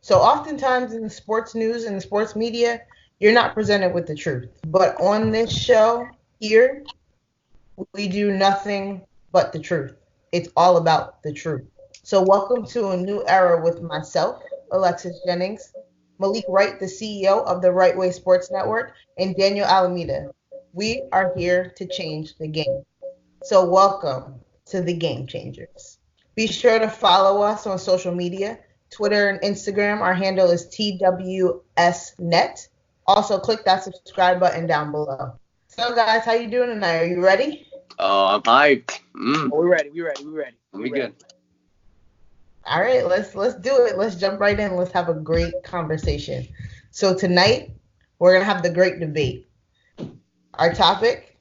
So oftentimes in the sports news and the sports media, you're not presented with the truth. But on this show here, we do nothing but the truth. It's all about the truth. So welcome to a new era with myself, Alexis Jennings, Malik Wright, the CEO of the Right Way Sports Network, and Daniel Alameda. We are here to change the game. So welcome to the Game Changers. Be sure to follow us on social media, Twitter and Instagram. Our handle is TWSNet. Also, click that subscribe button down below. So, guys, how you doing tonight? Are you ready? Oh, I'm hyped. Oh, we're ready. We Good. All right, let's do it. Let's jump right in. Let's have a great conversation. So tonight we're gonna have the great debate. Our topic: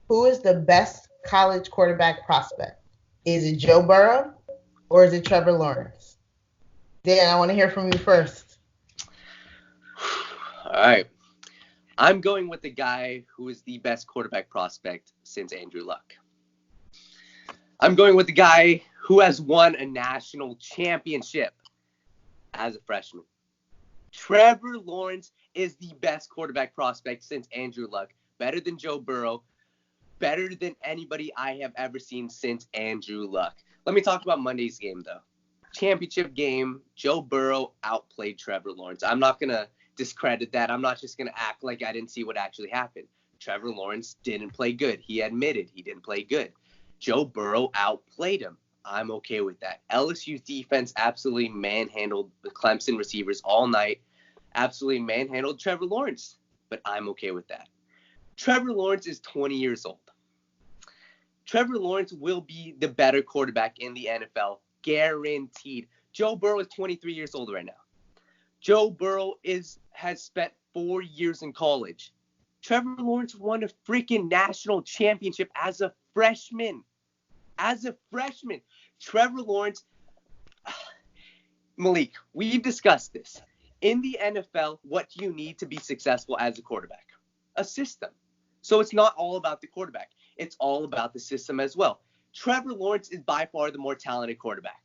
who is the best college quarterback prospect? Is it Joe Burrow or is it Trevor Lawrence? Dan, I want to hear from you first. All right. I'm going with the guy who is the best quarterback prospect since Andrew Luck. I'm going with the guy who has won a national championship as a freshman. Trevor Lawrence is the best quarterback prospect since Andrew Luck. Better than Joe Burrow. Better than anybody I have ever seen since Andrew Luck. Let me talk about Monday's game, though. Championship game, Joe Burrow outplayed Trevor Lawrence. I'm not going to discredit that. I'm not just going to act like I didn't see what actually happened. Trevor Lawrence didn't play good. He admitted he didn't play good. Joe Burrow outplayed him. I'm okay with that. LSU's defense absolutely manhandled the Clemson receivers all night. Absolutely manhandled Trevor Lawrence. But I'm okay with that. Trevor Lawrence is 20 years old. Trevor Lawrence will be the better quarterback in the NFL. Guaranteed. Joe Burrow is 23 years old right now. Joe Burrow has spent 4 years in college. Trevor Lawrence won a freaking national championship as a freshman. Trevor Lawrence, Malik, we've discussed this. In the NFL, what do you need to be successful as a quarterback? A system. So it's not all about the quarterback. It's all about the system as well. Trevor Lawrence is by far the more talented quarterback.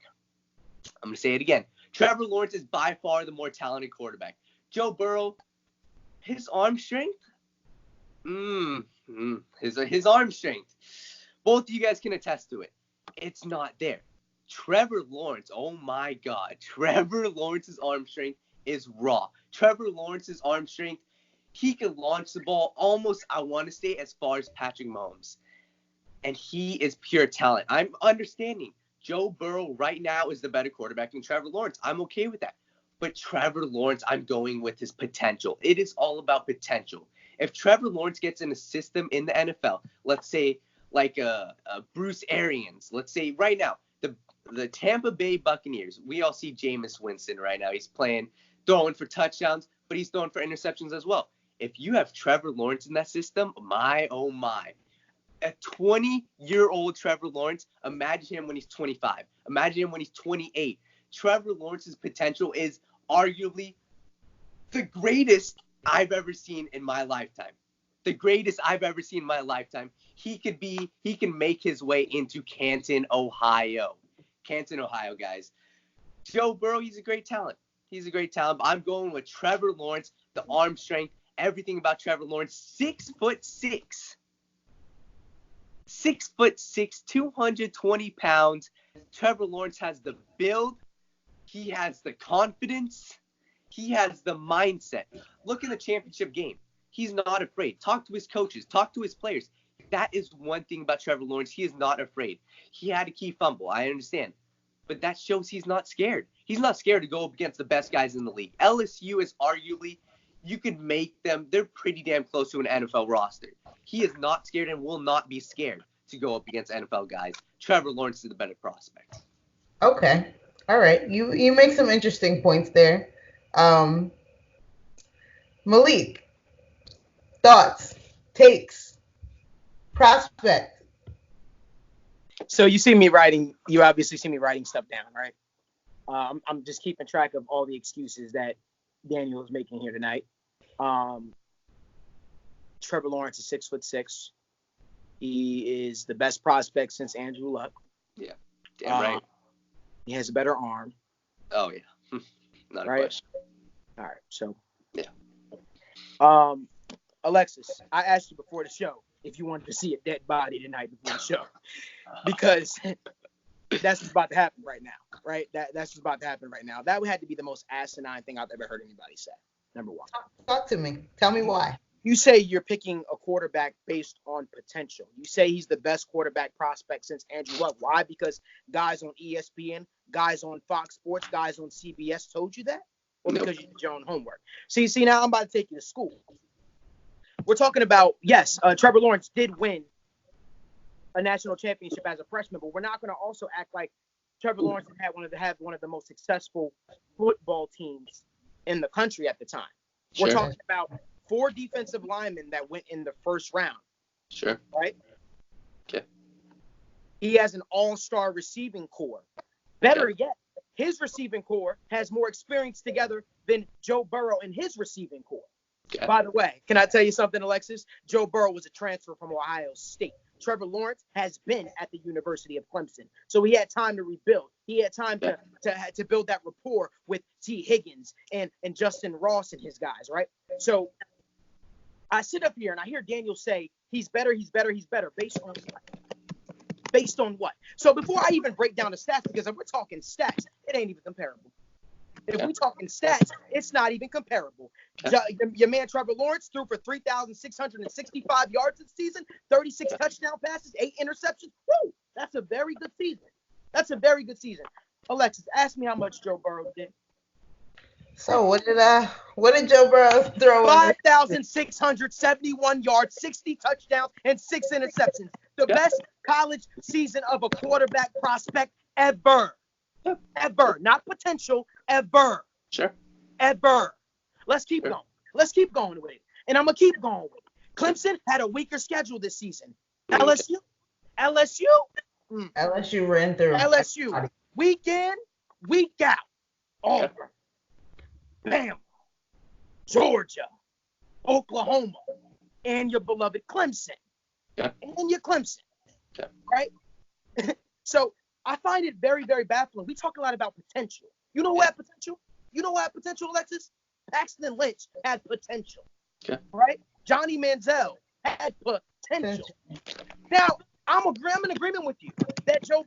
I'm going to say it again. Trevor Lawrence is by far the more talented quarterback. Joe Burrow, his arm strength, his arm strength. Both of you guys can attest to it. It's not there. Trevor Lawrence, oh my God. Trevor Lawrence's arm strength is raw. Trevor Lawrence's arm strength, he can launch the ball almost, I want to say, as far as Patrick Mahomes. And he is pure talent. I'm understanding Joe Burrow right now is the better quarterback than Trevor Lawrence. I'm okay with that. But Trevor Lawrence, I'm going with his potential. It is all about potential. If Trevor Lawrence gets in a system in the NFL, let's say like a Bruce Arians, let's say right now, the Tampa Bay Buccaneers, we all see Jameis Winston right now. He's throwing for touchdowns, but he's throwing for interceptions as well. If you have Trevor Lawrence in that system, my, oh my. A 20-year-old Trevor Lawrence, imagine him when he's 25. Imagine him when he's 28. Trevor Lawrence's potential is arguably the greatest I've ever seen in my lifetime. The greatest I've ever seen in my lifetime. He can make his way into Canton, Ohio. Canton, Ohio, guys. Joe Burrow, he's a great talent. But I'm going with Trevor Lawrence, the arm strength, everything about Trevor Lawrence. 6'6". 6'6", 220 pounds. Trevor Lawrence has the build. He has the confidence. He has the mindset. Look in the championship game. He's not afraid. Talk to his coaches. Talk to his players. That is one thing about Trevor Lawrence. He is not afraid. He had a key fumble. I understand. But that shows he's not scared. He's not scared to go up against the best guys in the league. LSU is arguably, you could make them, they're pretty damn close to an NFL roster. He is not scared and will not be scared to go up against NFL guys. Trevor Lawrence is the better prospect. Okay. All right. You make some interesting points there. Malik, thoughts, takes, prospect. So you obviously see me writing stuff down, right? I'm just keeping track of all the excuses that Daniel is making here tonight. Trevor Lawrence is 6'6". He is the best prospect since Andrew Luck. Yeah, damn right. He has a better arm. Oh, yeah. Not a right? question. All right. So, yeah. Alexis, I asked you before the show if you wanted to see a dead body tonight before the show, because that's what's about to happen right now, right? That's what's about to happen right now. That would have to be the most asinine thing I've ever heard anybody say. Number one. Talk to me. Tell me why. You say you're picking a quarterback based on potential. You say he's the best quarterback prospect since Andrew Luck. Why? Because guys on ESPN, guys on Fox Sports, guys on CBS told you that? Or because you did your own homework? See, now I'm about to take you to school. We're talking about, yes, Trevor Lawrence did win a national championship as a freshman, but we're not going to also act like Trevor Lawrence had one of the most successful football teams in the country at the time. Sure. We're talking about 4 defensive linemen that went in the first round. Sure. Right? Okay. He has an all-star receiving core. Better yet, his receiving core has more experience together than Joe Burrow and his receiving core. Okay. By the way, can I tell you something, Alexis? Joe Burrow was a transfer from Ohio State. Trevor Lawrence has been at the University of Clemson. So he had time to rebuild. He had time to build that rapport with T. Higgins and Justin Ross and his guys, right? So I sit up here and I hear Daniel say, he's better. Based on what? Based on what? So before I even break down the stats, because if we're talking stats, it ain't even comparable. If we're talking stats, it's not even comparable. Your man Trevor Lawrence threw for 3,665 yards this season, 36 touchdown passes, 8 interceptions. Woo! That's a very good season. Alexis, ask me how much Joe Burrow did. So what did Joe Burrow throw? 5,671 yards, 60 touchdowns, and 6 interceptions. The best college season of a quarterback prospect ever. Ever. Not potential, ever. Sure. Ever. Let's keep going. Let's keep going with it. And I'm going to keep going with it. Clemson had a weaker schedule this season. LSU. LSU ran through. LSU. Week in, week out. Auburn. Bama. Georgia. Oklahoma. And your beloved Clemson. Yeah. And your Clemson. Yeah. Right? So I find it very, very baffling. We talk a lot about potential. You know who had potential? Alexis? Paxton Lynch had potential. Okay. Right? Johnny Manziel had potential. Now, I'm in agreement with you that Trevor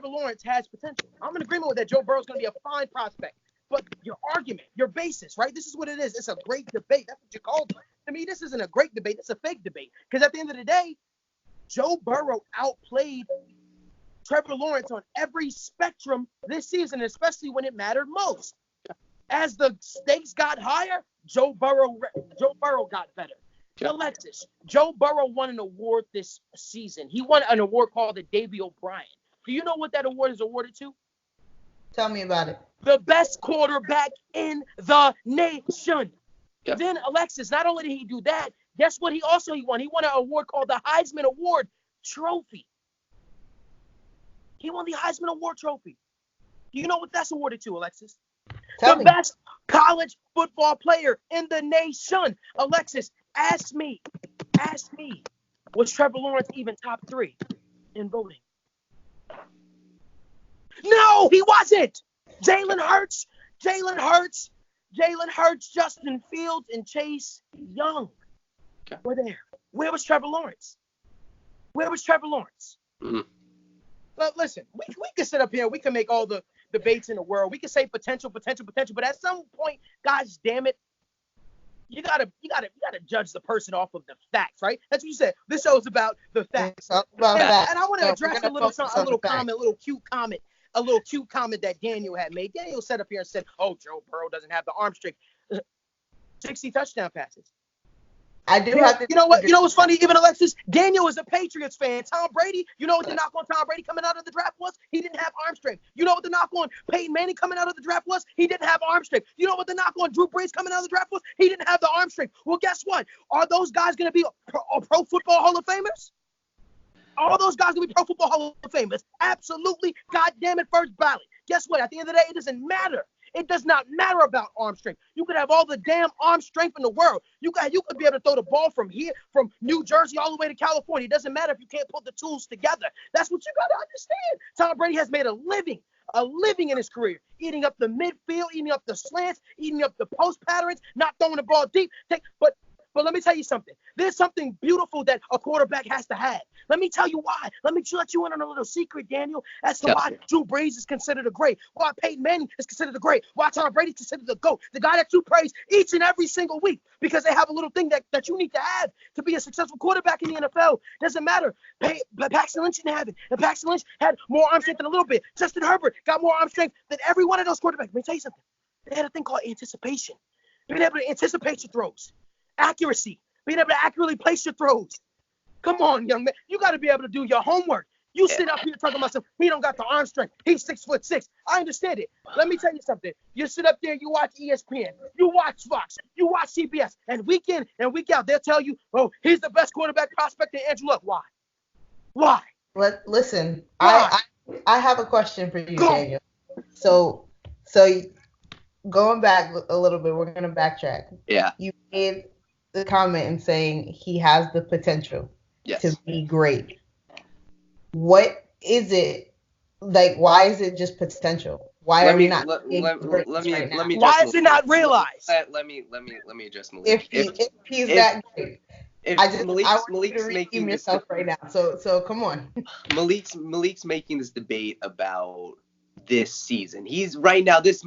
Lawrence has potential. I'm in agreement with that Joe Burrow is going to be a fine prospect. But your argument, your basis, right? This is what it is. It's a great debate. That's what you called it. To me, this isn't a great debate. It's a fake debate. Because at the end of the day, Joe Burrow outplayed Trevor Lawrence on every spectrum this season, especially when it mattered most. As the stakes got higher, Joe Burrow got better. Alexis, Joe Burrow won an award this season. He won an award called the Davey O'Brien. Do you know what that award is awarded to? Tell me about it. The best quarterback in the nation. Yep. Then Alexis, not only did he do that, guess what he won? He won an award called the Heisman Award Trophy. He won the Heisman Award Trophy. Do you know what that's awarded to, Alexis? Tell me. Best college football player in the nation. Alexis, ask me, was Trevor Lawrence even top 3 in voting? No, he wasn't. Jalen Hurts, Justin Fields, and Chase Young were there. Where was Trevor Lawrence? Mm-hmm. But listen, we can sit up here. We can make all the debates in the world. We can say potential. But at some point, gosh damn it, you gotta judge the person off of the facts, right? That's what you said. This show is about the facts. And I want to address a little cute comment that Daniel had made. Daniel sat up here and said, "Oh, Joe Burrow doesn't have the arm strength." 60 touchdown passes. I do have to. You know what? You know what's funny? Even Alexis, Daniel is a Patriots fan. Tom Brady, you know what the knock on Tom Brady coming out of the draft was? He didn't have arm strength. You know what the knock on Peyton Manning coming out of the draft was? He didn't have arm strength. You know what the knock on Drew Brees coming out of the draft was? He didn't have the arm strength. Well, guess what? Are those guys going to be pro football Hall of Famers? All those guys going to be Pro Football Hall of Famers? Absolutely. God damn it, first ballot. Guess what? At the end of the day, it doesn't matter. It does not matter about arm strength. You could have all the damn arm strength in the world. You could be able to throw the ball from here, from New Jersey all the way to California. It doesn't matter if you can't put the tools together. That's what you got to understand. Tom Brady has made a living a living in his career, eating up the midfield, eating up the slants, eating up the post patterns, not throwing the ball deep. But let me tell you something. There's something beautiful that a quarterback has to have. Let me tell you why. Let me let you in on a little secret, Daniel, as to why Drew Brees is considered a great, why Peyton Manning is considered a great, why Tom Brady is considered the GOAT, the guy that you praise each and every single week, because they have a little thing that you need to have to be a successful quarterback in the NFL. Doesn't matter. Paxton Lynch didn't have it, and Paxton Lynch had more arm strength than a little bit. Justin Herbert got more arm strength than every one of those quarterbacks. Let me tell you something. They had a thing called anticipation. Being able to anticipate your throws. Accuracy, being able to accurately place your throws. Come on, young man. You got to be able to do your homework. You sit up here talking about something. He don't got the arm strength. He's 6'6". I understand it. Let me tell you something. You sit up there, you watch ESPN, you watch Fox, you watch CBS, and week in and week out, they'll tell you, oh, he's the best quarterback prospect in Andrew Luck. Why? Why? Listen, Why? I have a question for you, Daniel. So going back a little bit, we're going to backtrack. Yeah. You made the comment in saying he has the potential to be great. What is it like? Why is it just potential? Why are we not? Let me why is it not realized? Let me address Malik. If he's that great, I want you to Malik's redeem yourself right now. So come on. Malik's making this debate about this season. He's right now. This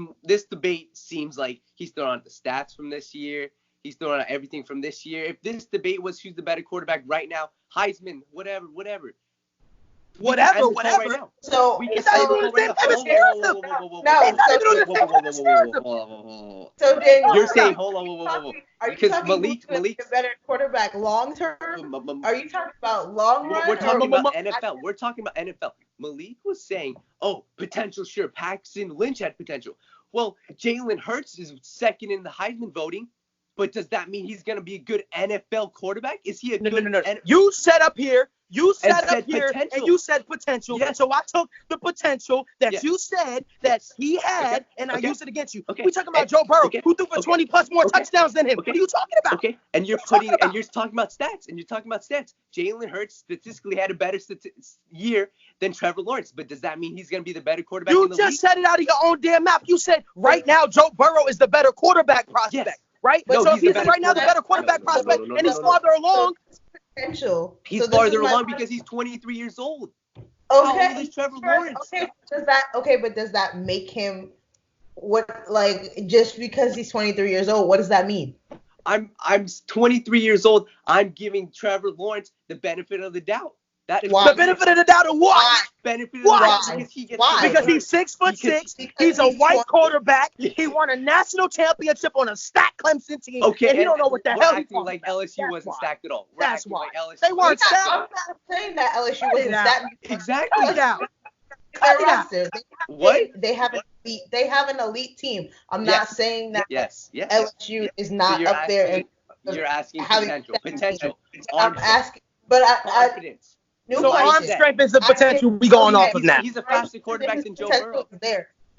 debate seems like he's throwing out the stats from this year. He's throwing out everything from this year. If this debate was who's the better quarterback right now, Heisman, whatever. Right now. So he's not even on the same hemisphere. No. So Daniel, you're saying hold on. Are you talking about a better quarterback long term? Are you talking about long run? We're talking about NFL. We're talking about NFL. Malik was saying, oh, potential, sure. Paxton Lynch had potential. Well, Jalen Hurts is second in the Heisman voting. But does that mean he's going to be a good NFL quarterback? Is he a good? No. You set up here. You set up here potential. And you said potential. Yes. So I took the potential that you said that he had, and I used it against you. We're talking about Joe Burrow, who threw for 20 plus more touchdowns than him. What are you talking about? Okay, and you're talking about stats. Jalen Hurts statistically had a better year than Trevor Lawrence, but does that mean he's going to be the better quarterback in the league? You just said it out of your own damn mouth. You said right now Joe Burrow is the better quarterback prospect. Yes. Right? No, so if he's right now the better quarterback prospect, and he's farther along. Potential. He's farther along because he's 23 years old. Okay. How old is Trevor Lawrence? But does that make him just because he's 23 years old, what does that mean? I'm 23 years old. I'm giving Trevor Lawrence the benefit of the doubt. The benefit of the doubt of what? Because he's 6'6". He's a white quarterback. He won a national championship on a stacked Clemson team. Okay, and he don't know what the hell he's talking like LSU wasn't stacked at all. That's why. Like they weren't stacked. I'm not saying that LSU wasn't stacked. Exactly. Cut it out. What? They have an elite team. I'm not saying that LSU is not so up there. You're asking potential. I'm asking, but confidence. So arm strength is the potential we going off of now. He's a faster quarterback than Joe Burrow.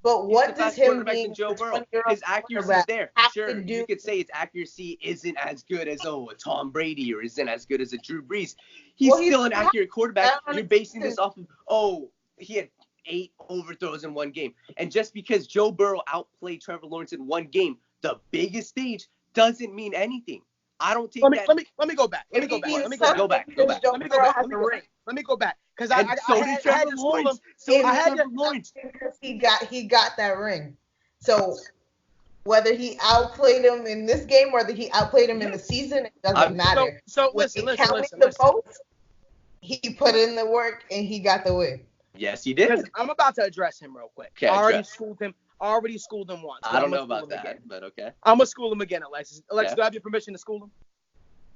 But what does him being Joe Burrow? His accuracy is there. Sure, you could say his accuracy isn't as good as a Tom Brady or isn't as good as a Drew Brees. He's still an accurate quarterback. You're basing this off of he had 8 overthrows in one game. And just because Joe Burrow outplayed Trevor Lawrence in one game, the biggest stage, doesn't mean anything. I don't think that. Let me go back. Let me go back. Because I had to school him. I had to Lawrence because he got that ring. So whether he outplayed him in this game, whether he outplayed him in the season, it doesn't matter. So listen. Votes, he put in the work and he got the win. Yes, he did. I'm about to address him real quick. Okay, I already schooled him once. I don't know about that, but okay. I'm going to school him again, Alexis. Alexis, do I have your permission to school him?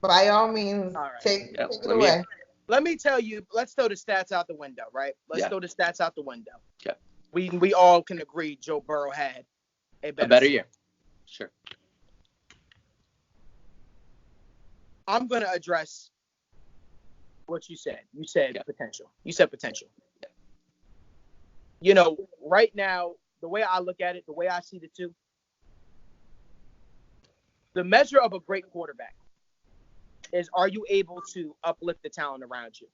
By all means, take it away. Let me tell you, let's throw the stats out the window, right? Let's throw the stats out the window. Okay. We all can agree Joe Burrow had a better year. Sure. I'm going to address what you said. You said potential. You said potential. Yeah. You know, right now, the way I look at it, the way I see the two, the measure of a great quarterback is, are you able to uplift the talent around you?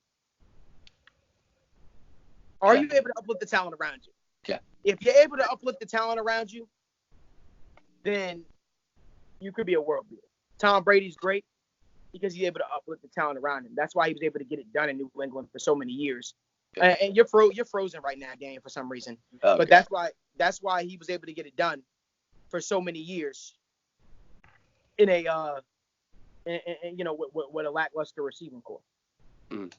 Are you able to uplift the talent around you? Okay. If you're able to uplift the talent around you, then you could be a world beater. Tom Brady's great because he's able to uplift the talent around him. That's why he was able to get it done in New England for so many years. And you're frozen right now, Dan, for some reason. Okay. But that's why he was able to get it done for so many years in a with a lackluster receiving corps. Mm.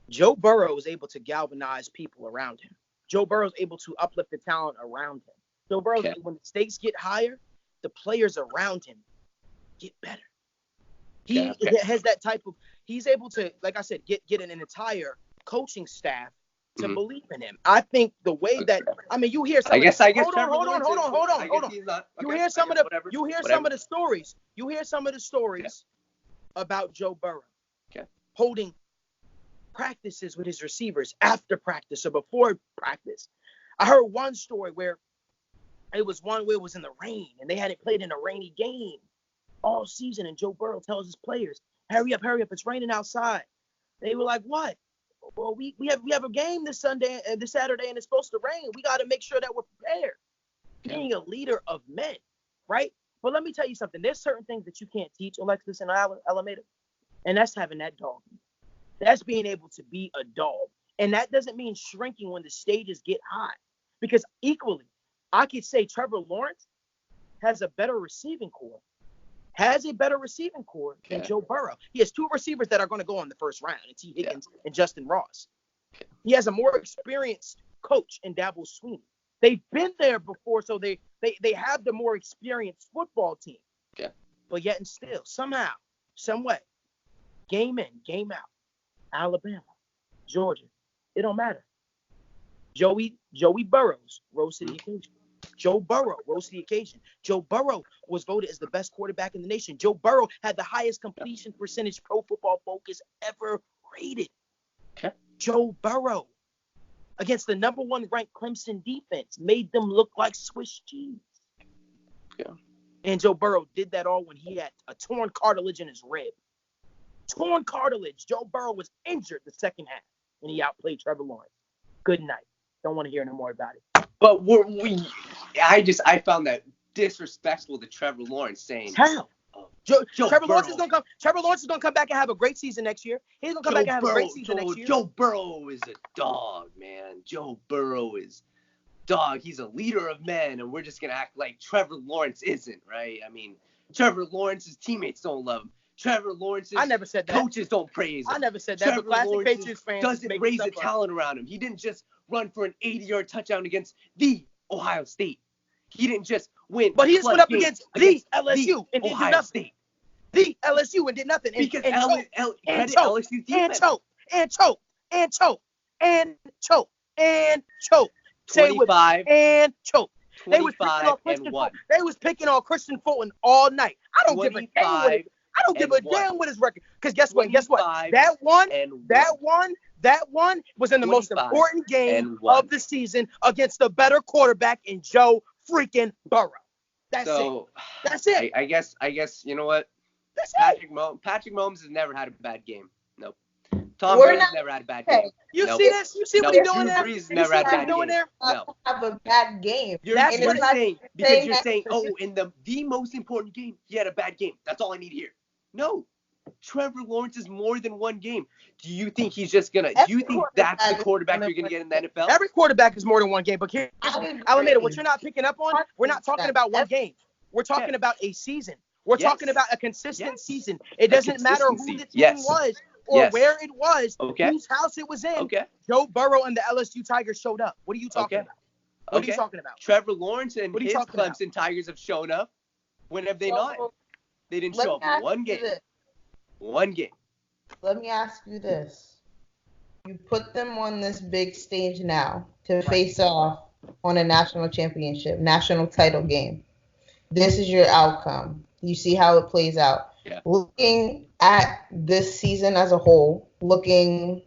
Joe Burrow was able to galvanize people around him. Joe Burrow is able to uplift the talent around him. Joe Burrow, when the stakes get higher, the players around him get better. He has that type of. He's able to, like I said, get an entire coaching staff to believe in him. I think the way that you hear some. Hold on. You hear some of the stories. You hear some of the stories about Joe Burrow holding practices with his receivers after practice or before practice. I heard one story where it was in the rain and they hadn't played in a rainy game all season, and Joe Burrow tells his players, hurry up, it's raining outside. They were like, what? Well, we have a game this Saturday, and it's supposed to rain. We got to make sure that we're prepared. Being a leader of men, right? But let me tell you something. There's certain things that you can't teach, Alexis and Alameda, and that's having that dog. That's being able to be a dog. And that doesn't mean shrinking when the stages get hot. Because equally, I could say Trevor Lawrence has a better receiving core than Joe Burrow. He has two receivers that are going to go in the first round, and T. Higgins and Justin Ross. He has a more experienced coach in Dabble Sweeney. They've been there before, so they have the more experienced football team. Yeah. But yet and still, somehow, some way, game in, game out, Alabama, Georgia, it don't matter. Joey Burrows rose to the occasion. Joe Burrow rose to the occasion. Joe Burrow was voted as the best quarterback in the nation. Joe Burrow had the highest completion percentage Pro Football Focus ever rated. Okay. Joe Burrow, against the number one ranked Clemson defense, made them look like Swiss cheese. Yeah. And Joe Burrow did that all when he had a torn cartilage in his rib. Torn cartilage. Joe Burrow was injured the second half, and he outplayed Trevor Lawrence. Good night. Don't want to hear any more about it. But I found that disrespectful to Trevor Lawrence saying. How? Trevor Lawrence is gonna come back and have a great season next year. He's gonna come back and have a great season next year. Joe Burrow is a dog, man. Joe Burrow is dog. He's a leader of men, and we're just gonna act like Trevor Lawrence isn't, right? I mean, Trevor Lawrence's teammates don't love him. Trevor Lawrence's I never said that. Coaches don't praise him. I never said that. Trevor But classic Lawrence Patriots fans doesn't raise the talent around him. He didn't just run for an 80-yard touchdown against the Ohio State. He didn't just win. But he just went up against the LSU and did Ohio nothing. State. The LSU and did nothing. Because LSU defense. And choke. Say it with me. And choke. They was picking on Christian Fulton all night. I don't give a damn what his record. Because guess what? That one was in the most important game of the season against the better quarterback in Joe freaking Burrow. That's it. I guess you know what? That's Patrick Mahomes has never had a bad game. Nope. Tom Brady's never had a bad game. You see this? You see what he's doing there? Drew Brees never had a bad game. No. Have a bad game. You're saying in the most important game, he had a bad game. That's all I need to hear. No. Trevor Lawrence is more than one game. Do you think he's just gonna? Do you think that's the quarterback you're gonna get in the NFL? Every quarterback is more than one game. But here, Alameda, what you're not picking up on, we're not talking about one game. We're talking about a season. We're talking about a consistent season. It doesn't matter who the team was or where it was, whose house it was in. Joe Burrow and the LSU Tigers showed up. What are you talking about? What are you talking about? Trevor Lawrence and his Clemson Tigers have shown up. When have they not? They didn't show up in one game. One game. Let me ask you this. You put them on this big stage now to face off on a national championship, national title game. This is your outcome. You see how it plays out. Yeah. Looking at this season as a whole, looking,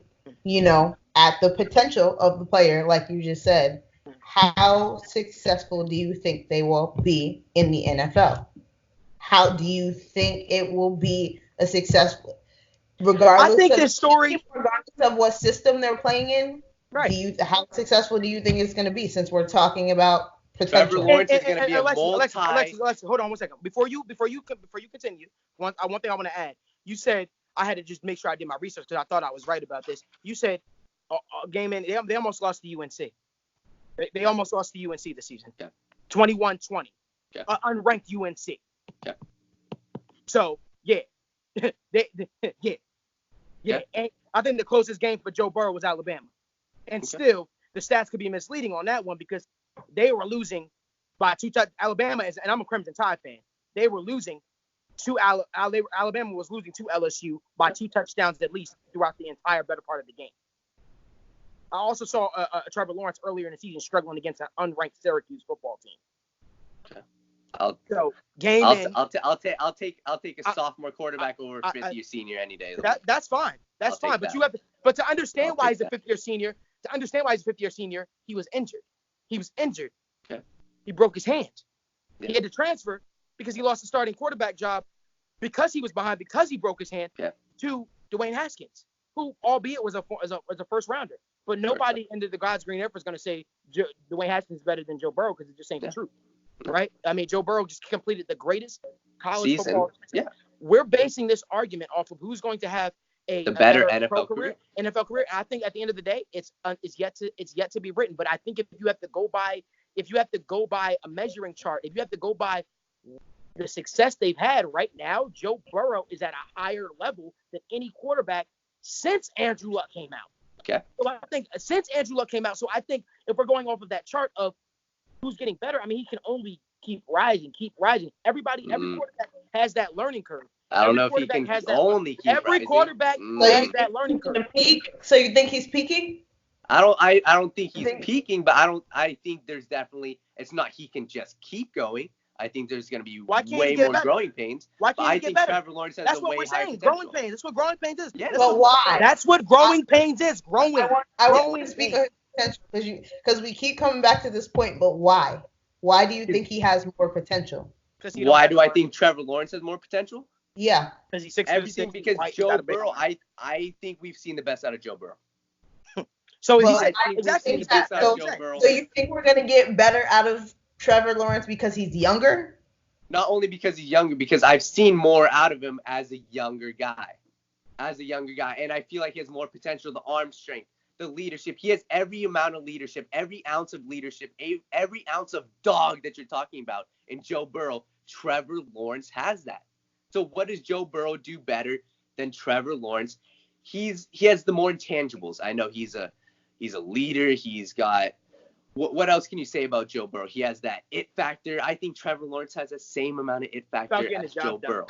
at the potential of the player, like you just said, how successful do you think they will be in the NFL? How do you think it will be a successful, regardless of what system they're playing in? Right. How successful do you think it's going to be, since we're talking about Trevor potential? Lawrence is going to be a Alexis, multi. hold on 1 second. Before you continue, one thing I want to add. You said I had to just make sure I did my research because I thought I was right about this. You said a game in they almost lost to UNC. They almost lost to UNC this season. Yeah. 21-20. Yeah. Unranked UNC. Yeah. So yeah, yeah. And I think the closest game for Joe Burrow was Alabama, and still the stats could be misleading on that one because they were losing by 2 touchdowns. Alabama is, and I'm a Crimson Tide fan. They were losing to Alabama was losing to LSU by 2 touchdowns at least throughout the entire better part of the game. I also saw Trevor Lawrence earlier in the season struggling against an unranked Syracuse football team. Okay. I'll take a sophomore quarterback over a fifth-year senior any day. That's fine. That's fine. But you have to. But to understand why he's a fifth-year senior, he was injured. Okay. He broke his hand. Yeah. He had to transfer because he lost the starting quarterback job because he was behind because he broke his hand to Dwayne Haskins, who albeit was a first rounder. But nobody under the God's green earth is going to say Dwayne Haskins is better than Joe Burrow because it just ain't the truth. Right? I mean, Joe Burrow just completed the greatest college football season. Yeah. We're basing this argument off of who's going to have the better NFL career. NFL career. I think at the end of the day, it's yet to be written. But I think if you have to go by a measuring chart, if you have to go by the success they've had right now, Joe Burrow is at a higher level than any quarterback since Andrew Luck came out. Okay. So I think since Andrew Luck came out, so I think if we're going off of that chart of who's getting better, I mean, he can only keep rising. Every quarterback has that learning curve. I don't know if he can only keep rising. Every quarterback has that learning curve. So you think he's peaking? I don't think he's peaking, but I think there's definitely, it's not he can just keep going. I think there's going to be way more growing pains. Why can't he get better? Trevor Lawrence has That's a what way we're higher saying. potential. Growing pains. That's what growing pains is. Yeah. But why? That's what growing pains is. Growing. I want to speak of his potential because we keep coming back to this point. But why? Why do you think he has more potential? Why do I think Trevor Lawrence has more potential? Yeah. Because he's 6'6". Everything because Joe Burrow. I think we've seen the best out of Joe Burrow. So exactly. So you think we're gonna get better out of Trevor Lawrence because he's younger? Not only because he's younger, because I've seen more out of him as a younger guy. And I feel like he has more potential, the arm strength, the leadership. He has every amount of leadership, every ounce of leadership, every ounce of dog that you're talking about in Joe Burrow. Trevor Lawrence has that. So what does Joe Burrow do better than Trevor Lawrence? He has the more intangibles. I know he's a leader. He's got what else can you say about Joe Burrow? He has that it factor. I think Trevor Lawrence has the same amount of it factor as Joe Burrow.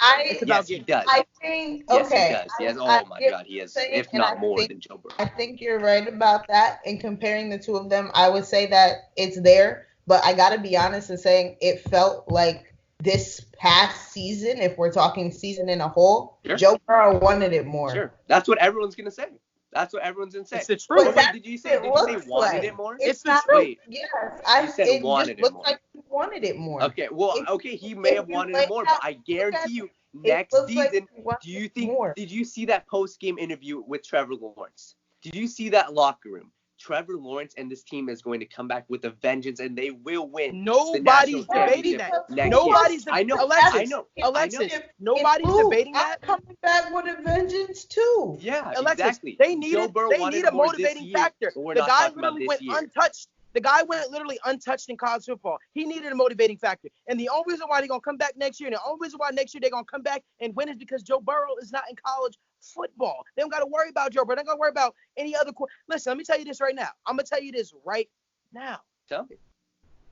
Yes, he does. I think yes, he does. He has. Oh my God, he has, if not more than Joe Burrow. I think you're right about that. In comparing the two of them, I would say that it's there. But I gotta be honest in saying it felt like this past season, if we're talking season in a whole, Joe Burrow wanted it more. Sure, that's what everyone's gonna say. That's what everyone's gonna say. It's the truth. Did you say wanted it more? It's the truth. Yes, I said wanted it more. Like he wanted it more. Okay, well, he may have wanted it more, but I guarantee you, next season, do you think? Did you see that post-game interview with Trevor Lawrence? Did you see that locker room? Trevor Lawrence and this team is going to come back with a vengeance, and they will win. Nobody's debating that. Nobody's. I know. Alexis. Nobody's debating that. Coming back with a vengeance too. Yeah, Alexis, exactly. They need a motivating factor. The guy literally went untouched. The guy went literally untouched in college football. He needed a motivating factor. And the only reason why they're going to come back next year, and the only reason why next year they're going to come back and win is because Joe Burrow is not in college football. They don't got to worry about Joe Burrow. They don't got to worry about any other. Listen, let me tell you this right now. I'm going to tell you this right now. Tell me.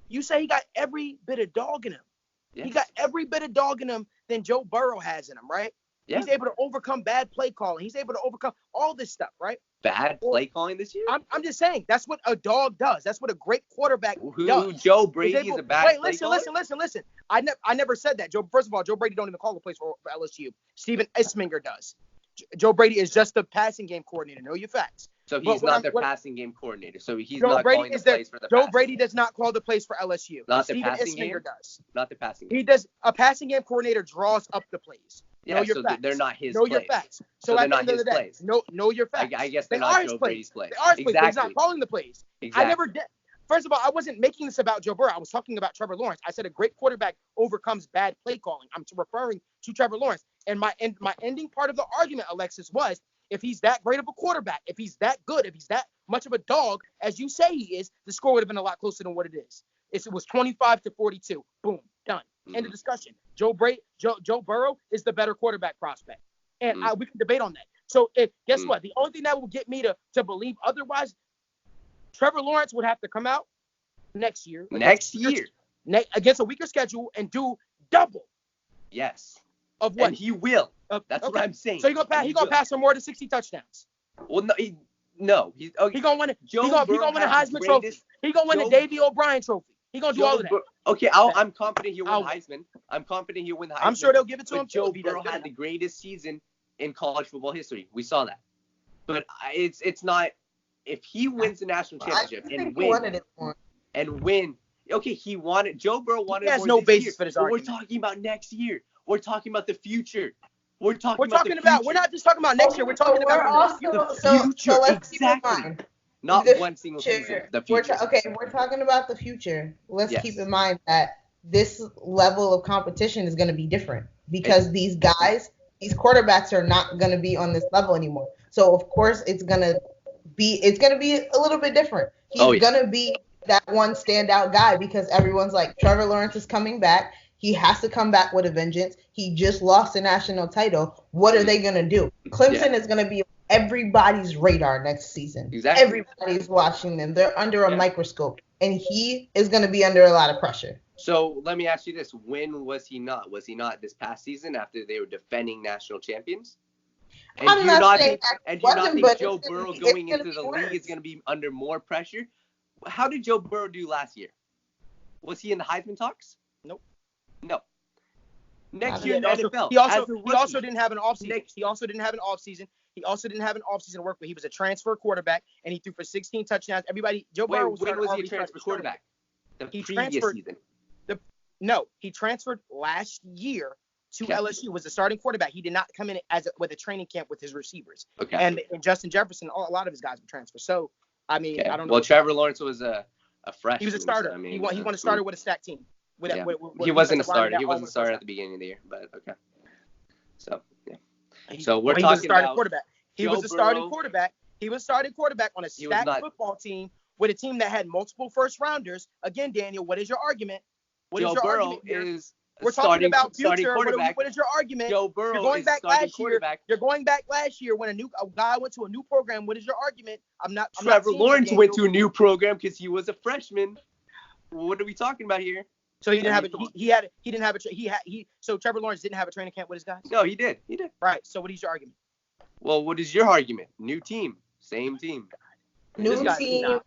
You say he got every bit of dog in him. Yes. He got every bit of dog in him than Joe Burrow has in him, right? Yeah. He's able to overcome bad play calling. He's able to overcome all this stuff, right? Bad play calling this year? I'm just saying that's what a dog does. That's what a great quarterback does. Joe Brady is a bad play caller? Listen. I never said that. First of all, Joe Brady don't even call the plays for LSU. Steven Isminger does. Joe Brady is just the passing game coordinator. Know your facts. So he's not their passing game coordinator. So he's not calling the plays for the Joe Brady does not call the plays for LSU. Not Steven the passing Isminger game? does. Not the passing game. He does. A passing game coordinator draws up the plays. Yeah, your so facts. they're not his know plays. your facts. So they're at the not end of his the day, plays. know your facts. I guess they they're are not Joe Brady's plays. They are his plays, but he's Exactly. not calling the plays. Exactly. I never did. First of all, I wasn't making this about Joe Burrow. I was talking about Trevor Lawrence. I said a great quarterback overcomes bad play calling. I'm referring to Trevor Lawrence. And my ending part of the argument, Alexis, was if he's that great of a quarterback, if he's that good, if he's that much of a dog, as you say he is, the score would have been a lot closer than what it is. It was 25-42. Boom, done. End of discussion. Joe Burrow is the better quarterback prospect. And we can debate on that. So guess what? The only thing that will get me to believe otherwise, Trevor Lawrence would have to come out next year against a weaker schedule and do double. Yes. Of what? And he will. That's what I'm saying. So he's gonna pass for more than 60 touchdowns. Well, no. He's gonna win it. He's gonna win a Heisman Trophy. He's gonna win the Davey O'Brien Trophy. He's gonna do all of that. Okay, I'm confident he'll win the Heisman. I'm sure they'll give it to him. Joe Burrow had the greatest season in college football history. We saw that. But it's not. If he wins the national championship and win, okay, he wanted. Joe Burrow wanted. He has no basis for this argument. We're talking about next year. We're talking about the future. We're not just talking about next year. We're talking about the future. So let's keep in mind. Not one single season. The future. We're talking about the future. Let's keep in mind that this level of competition is going to be different because these quarterbacks are not going to be on this level anymore. So of course it's going to be a little bit different. He's going to be that one standout guy because everyone's like, Trevor Lawrence is coming back. He has to come back with a vengeance. He just lost a national title. What are they going to do? Clemson is going to be everybody's radar next season. Exactly. Everybody's watching them. They're under a microscope, and he is going to be under a lot of pressure. So let me ask you this. When was he not? Was he not this past season after they were defending national champions? And do you not think Joe Burrow going into the league is going to be under more pressure? How did Joe Burrow do last year? Was he in the Heisman talks? Nope. No. Next year in the NFL. He also didn't have an offseason. He also didn't have an offseason to work with. He was a transfer quarterback, and he threw for 16 touchdowns. Joe Burrow was he a transfer quarterback? He transferred last year to LSU. Was a starting quarterback. He did not come in with a training camp with his receivers. Okay. And Justin Jefferson, a lot of his guys were transferred. So, I mean, I don't know. Well, Trevor Lawrence was a freshman. He was a starter. So, he won a starter with a stacked team. He wasn't a starter. He wasn't a starter at the beginning of the year, but okay. So, yeah. So we're talking about quarterback. He was a starting quarterback. He was starting quarterback on a stacked football team with a team that had multiple first rounders. Again, Daniel, what is your argument? Joe Burrow is we're talking about future. What is your argument? Joe Burrow You're going back last year when a guy went to a new program. What is your argument? Trevor Lawrence went to a new program because he was a freshman. What are we talking about here? So he didn't have so Trevor Lawrence didn't have a training camp with his guys? No, he did. Right. So what is your argument? Well, what is your argument? New team. Same team. New team.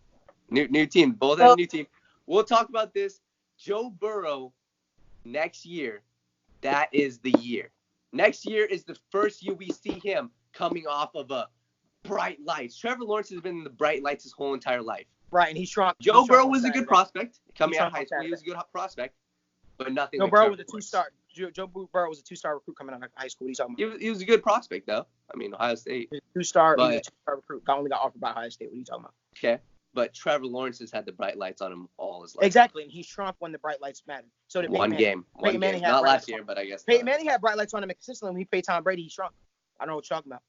New team. Both have a new team. We'll talk about this. Joe Burrow next year, that is the year. Next year is the first year we see him coming off of a bright lights. Trevor Lawrence has been in the bright lights his whole entire life. Right, and he's shrunk. Joe Burrow was a good prospect. Coming out of high school, he was a good prospect, but nothing. Joe Burrow was a two-star. Joe Burrow was a two-star recruit coming out of high school. What are you talking about? He was a good prospect, though. I mean, Ohio State. He was a two-star recruit. Only got offered by Ohio State. What are you talking about? Okay, but Trevor Lawrence has had the bright lights on him all his life. Exactly, and he shrunk when the bright lights mattered. So did one game. Not last year, but I guess. Peyton Manning had bright lights on him consistently. When he played Tom Brady, he shrunk. I don't know what you're talking about.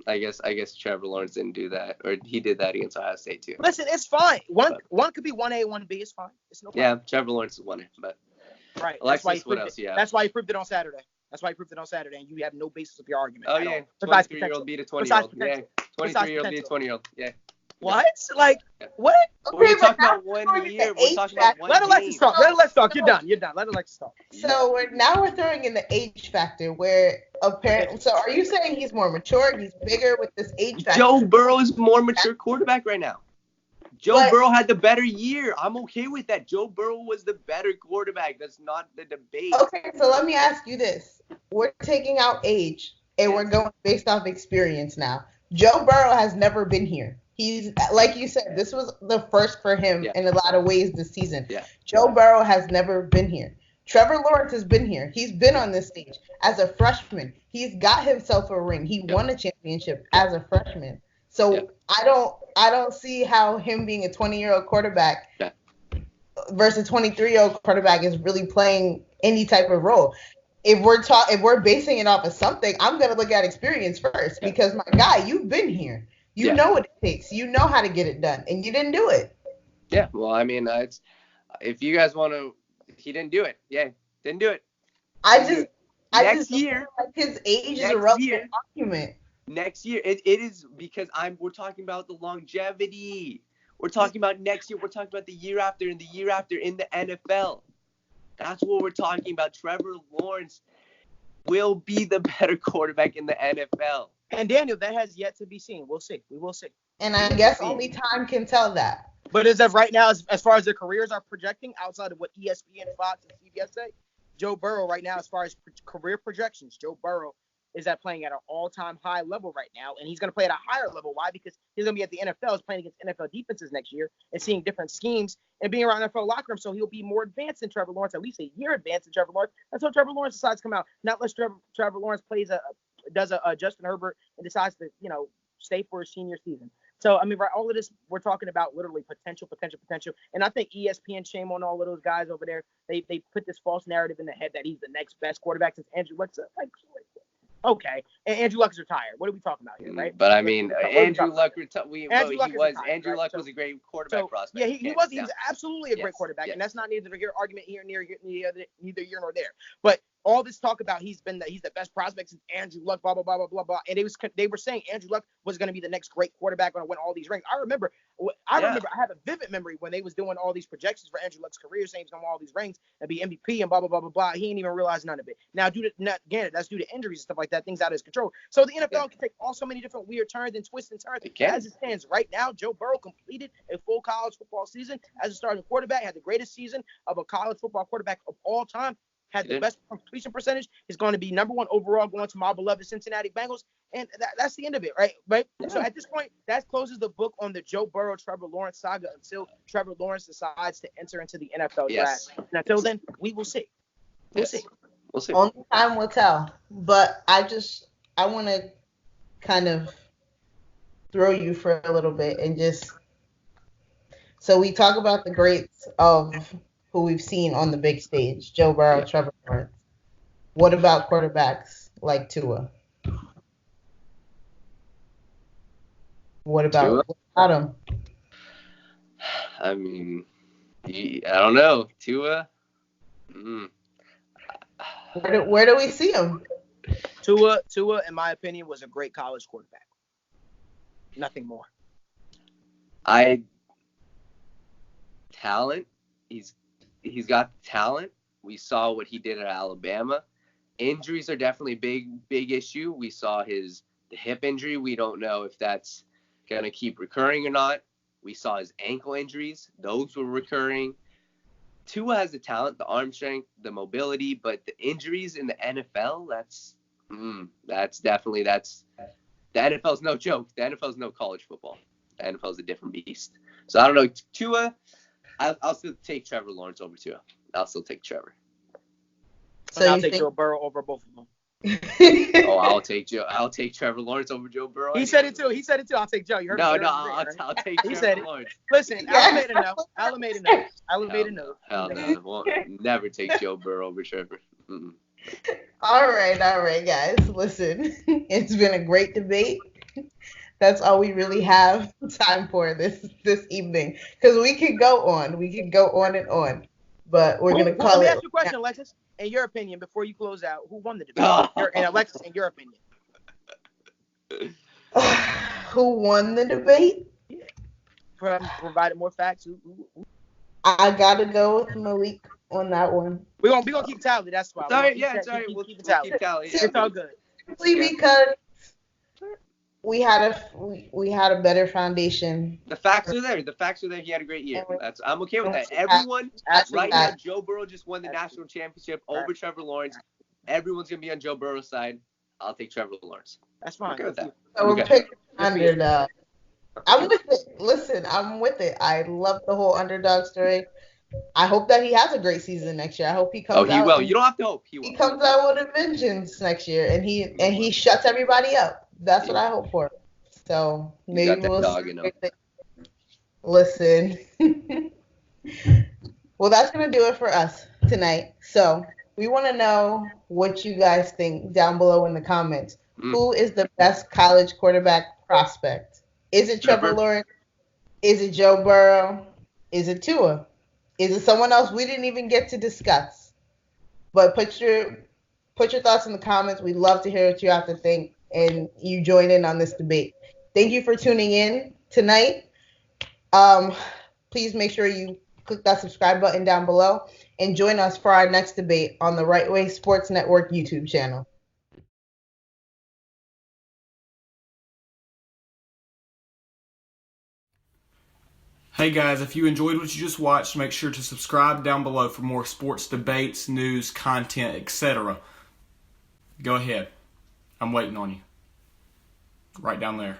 I guess Trevor Lawrence didn't do that, or he did that against Ohio State too. Listen, it's fine. One could be 1A, 1B. It's fine. It's no problem. Yeah, Trevor Lawrence is 1A, but right. Alexis, what else? Yeah. That's why he proved it on Saturday. And you have no basis of your argument. Oh yeah, 23-year-old beat a 20-year-old. Yeah, 23-year-old beat a 20-year-old. Yeah. What? Like what? Okay, we're talking about 1 year. We're talking about 1 Let Alexis talk. You're done. Let Alexis talk. So we're throwing in the age factor where apparently. So are you saying he's more mature? He's bigger with this age factor? Joe Burrow is more mature quarterback right now. Joe Burrow had the better year. I'm okay with that. Joe Burrow was the better quarterback. That's not the debate. Okay, so let me ask you this. We're taking out age, and we're going based off experience now. Joe Burrow has never been here. He's, like you said, this was the first for him in a lot of ways this season. Yeah. Joe Burrow has never been here. Trevor Lawrence has been here. He's been on this stage as a freshman. He's got himself a ring. He won a championship as a freshman. So I don't see how him being a 20-year-old quarterback versus 23-year-old quarterback is really playing any type of role. If we're basing it off of something, I'm gonna look at experience first because my guy, you've been here. You know what it takes. You know how to get it done, and you didn't do it. Yeah, well, I mean, it's if you guys want to, he didn't do it. Yeah, didn't do it. Next year, like his age is a relevant argument. Next year, it is because we're talking about the longevity. We're talking about next year. We're talking about the year after and the year after in the NFL. That's what we're talking about. Trevor Lawrence will be the better quarterback in the NFL. And Daniel, that has yet to be seen. We'll see. We will see. And I guess only time can tell that. But as of right now, as far as their careers are projecting, outside of what ESPN, Fox, and CBS say, Joe Burrow right now, as far as career projections, Joe Burrow is playing at an all-time high level right now, and he's going to play at a higher level. Why? Because he's going to be at the NFL, he's playing against NFL defenses next year and seeing different schemes and being around NFL locker room, so he'll be more advanced than Trevor Lawrence, at least a year advanced than Trevor Lawrence. Until Trevor Lawrence decides to come out, not unless Trevor Lawrence does a Justin Herbert and decides to stay for his senior season. So, I mean, right, all of this, we're talking about literally potential. And I think ESPN, shame on all of those guys over there. They put this false narrative in the head that he's the next best quarterback since Andrew Luck. Okay, and Andrew Luck is retired. What are we talking about here, right? But I mean, Andrew Luck was a great quarterback prospect. Yeah, he was absolutely a great quarterback, and that's not neither argument here, neither here nor there. But all this talk about he's the best prospect since Andrew Luck, blah blah blah blah blah blah, and they were saying Andrew Luck was going to be the next great quarterback, going to win all these rings. I remember I have a vivid memory when they was doing all these projections for Andrew Luck's career, saying he's going to win all these rings and be MVP and blah blah blah blah blah. He ain't even realized none of it. Now, that's due to injuries and stuff like that, things out of his control. So the NFL can take so many different weird turns and twists and turns. As it stands right now, Joe Burrow completed a full college football season as a starting quarterback, had the greatest season of a college football quarterback of all time. Had the best completion percentage, is going to be number one overall going to my beloved Cincinnati Bengals. And that's the end of it, right? Yeah. So at this point, that closes the book on the Joe Burrow, Trevor Lawrence saga until Trevor Lawrence decides to enter into the NFL draft. And until then, we will see. We'll see. Only time will tell. But I want to kind of throw you for a little bit and just – so we talk about the greats of – who we've seen on the big stage, Joe Burrow, Trevor Lawrence. What about quarterbacks like Tua? What about him? I mean, I don't know. Tua? Where do we see him? Tua, in my opinion, was a great college quarterback. Nothing more. Talent. He's got talent. We saw what he did at Alabama. Injuries are definitely a big issue. We saw the hip injury. We don't know if that's going to keep recurring or not. We saw his ankle injuries. Those were recurring. Tua has the talent, the arm strength, the mobility, but the injuries in the NFL, the NFL's no joke. The NFL's no college football. The NFL's a different beast. So I don't know. Tua, I'll still take Trevor Lawrence over Tua. I'll still take Trevor. So I'll take Joe Burrow over both of them. I'll take Trevor Lawrence over Joe Burrow. He said it too. I'll take Joe. You heard me. I'll take Trevor Lawrence. Listen, Alan made a note. Hell no. We'll never take Joe Burrow over Trevor. Mm-mm. All right, guys. Listen, it's been a great debate. That's all we really have time for this evening, because we could go on and on, but we're gonna call it. Let me ask you a question, Alexis. In your opinion, before you close out, who won the debate? And Alexis, in your opinion, who won the debate? Provided more facts. Who? I gotta go with Malik on that one. We're gonna keep tally. That's why. Sorry. We'll keep tally. It's all good. Simply because we had a better foundation. The facts are there. He had a great year. I'm okay with that. Everyone right now, Joe Burrow just won the national championship over Trevor Lawrence. Everyone's gonna be on Joe Burrow's side. I'll take Trevor Lawrence. That's fine. Okay with that. So we're picking underdog. I'm with it. Listen, I'm with it. I love the whole underdog story. I hope that he has a great season next year. I hope he comes out. Oh, he will. You don't have to hope. He will. He comes out with a vengeance next year, and he shuts everybody up. That's what I hope for. So maybe we'll see. Listen. Well, that's going to do it for us tonight. So we want to know what you guys think down below in the comments. Who is the best college quarterback prospect? Is it Trevor Lawrence? Is it Joe Burrow? Is it Tua? Is it someone else we didn't even get to discuss? But put your thoughts in the comments. We'd love to hear what you have to think, and you join in on this debate. Thank you for tuning in tonight. Please make sure you click that subscribe button down below and join us for our next debate on the Right Way Sports Network YouTube channel. Hey guys, if you enjoyed what you just watched, make sure to subscribe down below for more sports debates, news, content, etc. Go ahead. I'm waiting on you. Right down there.